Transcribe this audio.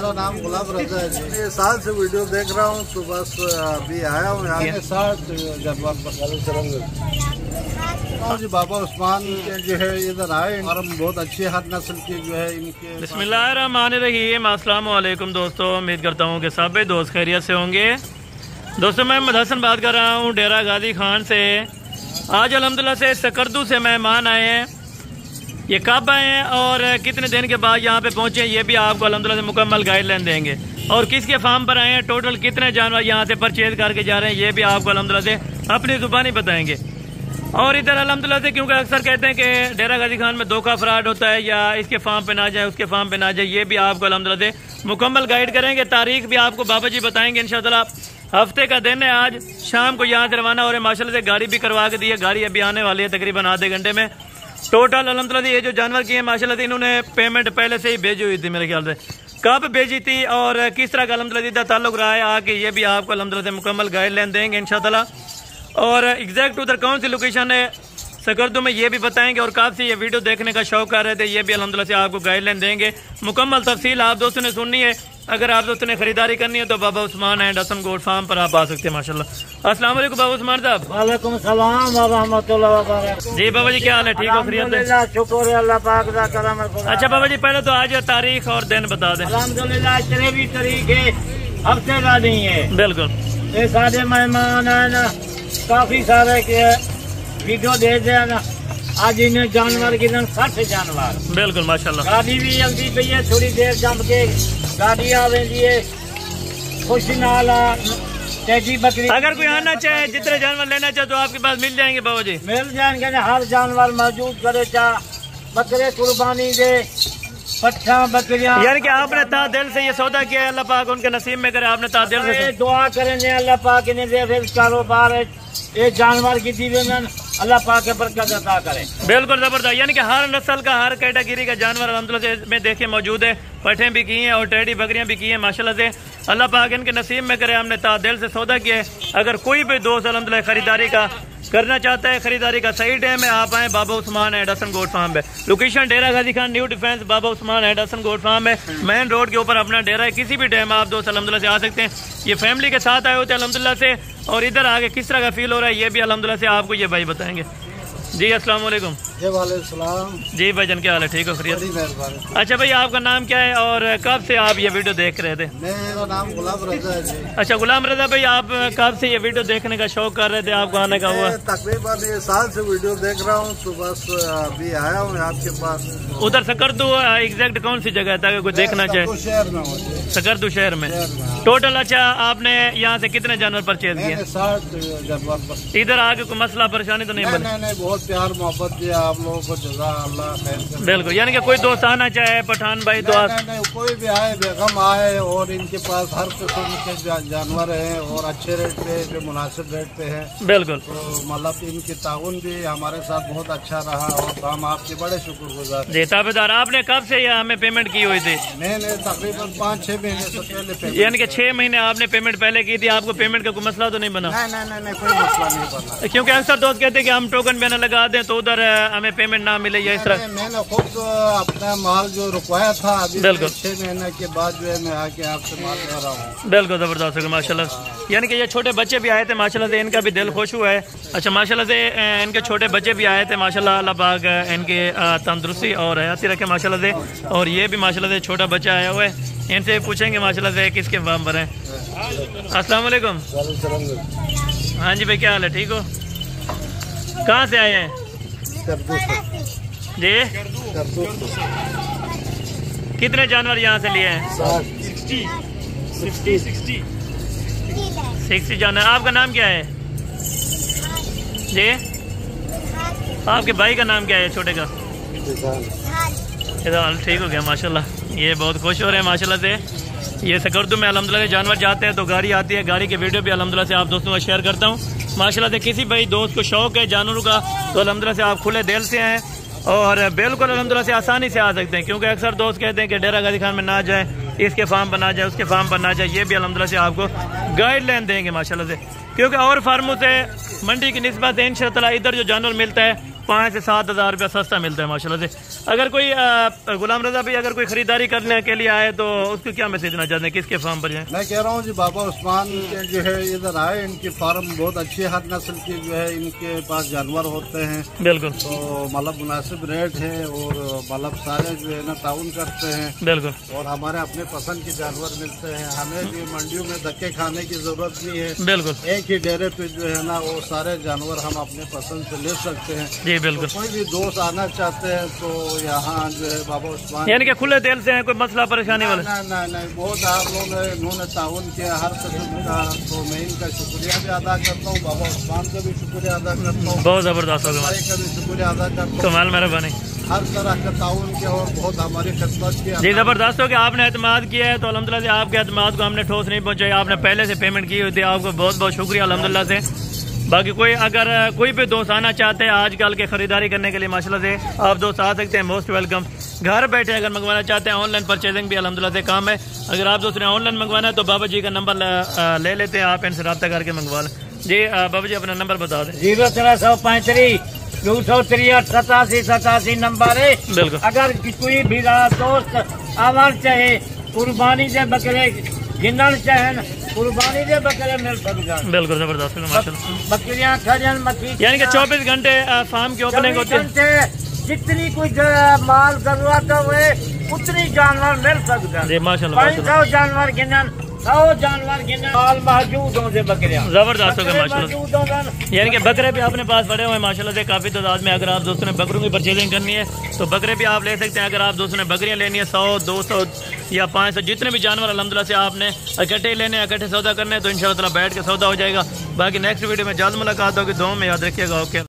मेरा नाम गुलाम रजा है जी। ये साल से वीडियो देख रहा हूँ तो बस अभी आया हूँ यहाँ के साथ जानवर जी। बाबा उस्मान के जो है इधर आए और बहुत अच्छी हर नस्ल की जो है इनके। बिस्मिल्लाहिर्रहमानिर्रहीम। अस्सलाम वालेकुम दोस्तों, उम्मीद करता हूँ कि सभी दोस्त खैरियत से होंगे। दोस्तों मैं मोहम्मद हसन बात कर रहा हूँ डेरा गाजी खान से। आज अल्हम्दुलिल्लाह से सकरदू से मेहमान आए हैं। ये कब आए हैं और कितने दिन के बाद यहाँ पे पहुँचे हैं ये भी आपको अल्हम्दुलिल्लाह से मुकम्मल गाइडलाइन देंगे। और किसके फार्म पर आए हैं, टोटल कितने जानवर यहाँ से परचेज करके जा रहे हैं ये भी आपको अल्हम्दुलिल्लाह से अपनी जुबानी बताएंगे। और इधर अल्हम्दुलिल्लाह से क्योंकि अक्सर कहते हैं कि डेरा गाजी खान में धोखा फ्रॉड होता है या इसके फार्म पे ना जाए उसके फार्म पे ना जाए, ये भी आपको अल्हम्दुलिल्लाह से मुकम्मल गाइड करेंगे। तारीख भी आपको बाबा जी बताएंगे इंशाअल्लाह। हफ्ते का दिन है, आज शाम को यहाँ से रवाना हो रहे हैं। माशाल्लाह से गाड़ी भी करवा के दी है, गाड़ी अभी आने वाली है तकरीबन आधे घंटे में। टोटल अल्हम्दुलिल्लाह से ये जो जानवर की है माशाल्लाह से इन्होंने पेमेंट पहले से ही भेजी हुई थी मेरे ख्याल से। कब भेजी थी और किस तरह का अल्हम्दुलिल्लाह ताल्लुक रहा है आके ये भी आपको अल्हम्दुलिल्लाह से मुकम्मल गाइडलाइन देंगे इंशाअल्लाह। और एग्जैक्ट उधर कौन सी लोकेशन है सकरदू में ये भी बताएंगे। और काफ़ी ये वीडियो देखने का शौक कर रहे थे, ये भी अल्हम्दुलिल्लाह से आपको गाइडलाइन देंगे। मुकम्मल तफसील आप दोस्तों ने सुननी है। अगर आप दोस्तों ने खरीदारी करनी है तो Baba Usman and Hasan goat farm पर आप आ सकते हैं माशाल्लाह। अस्सलाम वालेकुम बाबा उस्मान साहब। वालेकुम सलाम व रहमतुल्लाह व बरकातहू। जी बाबा जी क्या हाल है, ठीक हो, खैरियत है? शुक्र है अल्लाह पाक दा करम है। अच्छा बाबा जी पहले तो आज तारीख और दिन बता दें। अल्हम्दुलिल्लाह 23 तारीख है, हफ्ते का नहीं है। बिल्कुल। ये सारे मेहमान है ना, काफी सारे के वीडियो दे दे ना। आज इन जानवर की 60 जानवर। बिल्कुल माशाल्लाह। गाड़ी भी जल्दी पई है, थोड़ी देर जम के गाड़ी आवेंदी है। खुशी नाल तेजी बकरी। अगर कोई आना चाहे, जितने जानवर लेना चाहे तो आपके पास मिल जाएंगे बाबा जी? मिल जाएंगे, हर जानवर मौजूद करे। चाह बकरे कुर्बानी दे, पट्ठा बकरियां, यानी कि आपने ता दिल से ये सौदा किया, अल्लाह पाक उनके नसीब में करे। आपने ता दिल से दुआ करेंगे अल्लाह पाक ने दे, फिर कारोबार ये जानवर की दीवे में अल्लाह पाक के बरकत अता करे। बिल्कुल जबरदस्त। यानी कि हर नस्ल का, हर कैटेगरी का जानवर अल्हम्दुलिल्लाह से में देखिए मौजूद है। पट्ठे भी की हैं और टेडी बकरियां भी की हैं माशाल्लाह से। अल्लाह पाक इनके नसीब में करे। हमने ता दिल से सौदा किया है। अगर कोई भी दोस्त अल्हम्दुलिल्लाह खरीदारी का करना चाहता है, खरीदारी का सही टाइम है, आप आए Baba Usman and Hasan goat farm है। Location Dera Ghazi Khan new defence Baba Usman and Hasan goat farm है। मेन रोड के ऊपर अपना डेरा है। किसी भी टाइम आप दोस्त अल्हम्दुलिल्लाह से आ सकते हैं। ये फैमिली के साथ आए होते हैं अल्हम्दुलिल्लाह से। और इधर आगे किस तरह का फील हो रहा है ये भी अल्हम्दुलिल्लाह से आपको ये भाई बताएंगे। जी अस्सलाम वालेकुम। जी भाईजान क्या हाल है, ठीक हो, खैरियत? अच्छा भाई आपका नाम क्या है और कब से आप ये वीडियो देख रहे थे? मेरा नाम गुलाम रजा है जी। अच्छा गुलाम रजा भाई, आप कब से ये वीडियो देखने का शौक कर रहे थे, आपको आने का हुआ? तकरीबन ये साल से वीडियो देख रहा हूँ तो बस अभी आया हूँ आपके पास। उधर सकरदू एग्जैक्ट कौन सी जगह है ताकि कोई देखना चाहे? शहर में, सकरदू शहर में। टोटल अच्छा आपने यहाँ से कितने जानवर परचेज किए? 60 जानवर। इधर आके कोई मसला परेशानी तो नहीं बनी? नहीं, बहुत प्यार मोहब्बत दिया आप लोगों को, जज़ा अल्लाह। बिल्कुल, यानी कि कोई दोस्त आना चाहे पठान भाई तो नहीं, कोई भी आए, बेगम आए और इनके पास हर किस्म के जानवर हैं और अच्छे रेट पे, जो मुनासिब रेट पे है। बिल्कुल। तो मतलब इनकी ताउन भी हमारे साथ बहुत अच्छा रहा और हम आपके बड़े शुक्रगुजार। जी ताबेदार, आपने कब से हमें पेमेंट की हुई थी? मैंने तकरीबन 5-6 महीने से पहले यानी कि 6 महीने आपने पेमेंट पहले की थी। आपको पेमेंट का कोई मसला तो नहीं बना? नहीं, कोई मसला नहीं बना। क्योंकि अक्सर दोस्त कहते हैं कि हम टोकन भी लगा दें तो उधर हमें पेमेंट ना मिले या इस तरह। मैंने खुद अपना माल जो रुकवाया था अभी 6 महीने के बाद जो है मैं आके आपसे माल ले रहा हूँ। बिल्कुल जबरदस्त है माशाल्लाह। यानी कि ये छोटे बच्चे भी आए थे माशाल्लाह से, इनका भी दिल खुश हुआ है। अच्छा माशाल्लाह से इनके छोटे बच्चे भी आए थे माशाल्लाह, अल्लाह पाक इनके तंदुरुस्ती और हयाती रखे माशाल्लाह से। और ये भी माशाल्लाह से छोटा बच्चा आया हुआ है, इनसे पूछेंगे माशाल्लाह से किसके फार्म पर है। अस्सलाम वालेकुम। हाँ जी भाई क्या हाल है, ठीक हो? कहाँ से आए हैं जी? कितने जानवर यहाँ से लिए हैं? 60 जानवर। आपका नाम क्या है जी? आपके भाई का नाम क्या है छोटे का? ठीक हो गया माशाल्लाह। ये बहुत खुश हो रहे हैं माशाल्लाह से। ये सकरदू में अल्हम्दुलिल्लाह जानवर जाते हैं तो गाड़ी आती है, गाड़ी के वीडियो भी अल्हम्दुलिल्लाह से आप दोस्तों का शेयर करता हूँ माशाल्लाह से। किसी भाई दोस्त को शौक है जानवरों का तो अल्हम्दुलिल्लाह से आप खुले दिल से हैं और बिल्कुल अल्हम्दुलिल्लाह से आसानी से आ सकते हैं। क्योंकि अक्सर दोस्त कहते हैं कि डेरा गाजी खान में ना जाए, इसके फार्म पर ना जाए, उसके फार्म पर ना जाए। ये भी अल्हम्दुलिल्लाह से आपको गाइडलाइन देंगे माशाल्लाह से। क्योंकि और फार्मों से मंडी की निस्बत इंशाअल्लाह इधर जो जानवर मिलता है 5 से 7 हज़ार रुपया सस्ता मिलता है माशाल्लाह से। अगर कोई गुलाम रजा भाई अगर कोई खरीदारी करने के लिए आए तो उसको क्या मैसेज देना चाहते हैं, किसके फार्म पर जाए? मैं कह रहा हूँ जी बाबा उस्मान के जो है इधर आए, इनकी फार्म बहुत अच्छी हर नस्ल की जो है इनके पास जानवर होते हैं। बिल्कुल। तो मतलब मुनासिब रेट है और मतलब सारे जो है ना ताउन करते हैं। बिल्कुल। और हमारे अपने पसंद के जानवर मिलते हैं, हमें भी मंडियों में धक्के खाने की जरूरत नहीं है। बिल्कुल। एक ही डेरे पे जो है ना वो सारे जानवर हम अपने पसंद से ले सकते हैं। जी बिल्कुल। तो कोई भी दोस्त आना चाहते हैं तो यहाँ जो है बाबा उस्मान यानी कि खुले दिल से है, कोई मसला परेशानी वाला? नहीं बहुत आप लोगों ने इन्होंने ताउन किया हर किस्म का, तो मैं इनका शुक्रिया भी अदा करता हूँ, बाबा उस्मान का भी शुक्रिया अदा करता हूँ, बहुत जबरदस्त होगा, का भी शुक्रिया अदा करता हूँ। कमाल मेहरबानी, हर तरह का ताउन किया और बहुत हमारी खिदमत की। जी जबरदस्त हो गया, आपने एतमाद किया है तो अल्हम्दुलिल्लाह से आपके एतमाद को हमने ठोस नहीं पहुंचाई, आपने पहले से पेमेंट की हुई थी, आपको बहुत बहुत शुक्रिया अल्हम्दुलिल्लाह से। बाकी कोई अगर कोई भी दोस्त आना चाहते हैं आजकल के खरीदारी करने के लिए माशाल्लाह से आप दोस्त आ सकते हैं, मोस्ट वेलकम। घर बैठे अगर मंगवाना चाहते हैं ऑनलाइन परचेजिंग भी अल्हम्दुलिल्लाह से काम है। अगर आप दोस्त ने ऑनलाइन मंगवाना है तो बाबा जी का नंबर ले लेते हैं, आप इनसे रब्ता करके मंगवा लें। जी बाबा जी अपना नंबर बता दें। 0335 263 87 87 नंबर है। बिल्कुल। अगर कोई भी दोस्त आवाज चाहे कुर्बानी से बकरे गिनना चाहे कुर्बानी से बकरे मिल सकता है। बिल्कुल जबरदस्त माशाल्लाह। बकरियां खजन मच्छी यानी कि 24 घंटे फार्म की ओपनिंग होती है, जितनी कुछ माल जरूरत है उतनी जानवर मिल सकता है। जी माशाल्लाह। 500 जानवर गिनन 100 जानवर गिनन माल मौजूद हों से बकरियां जबरदस्त होगा माशाल्लाह। यानी कि बकरे भी अपने पास पड़े हुए हैं माशाल्लाह से काफी तादाद में। अगर आप दोस्तों ने बकरों की परचेजिंग करनी है तो बकरे भी आप ले सकते हैं। अगर आप दोस्तों ने बकरियां लेनी है 100 200 या 500 जितने भी जानवर अल्हम्दुलिल्लाह से आपने इकट्ठे लेने हैं, इकट्ठे सौदा करने हैं तो इंशाअल्लाह बैठ के सौदा हो जाएगा। बाकी नेक्स्ट वीडियो में जल्द मुलाकात होगी, दुआ में याद रखिएगा। ओके।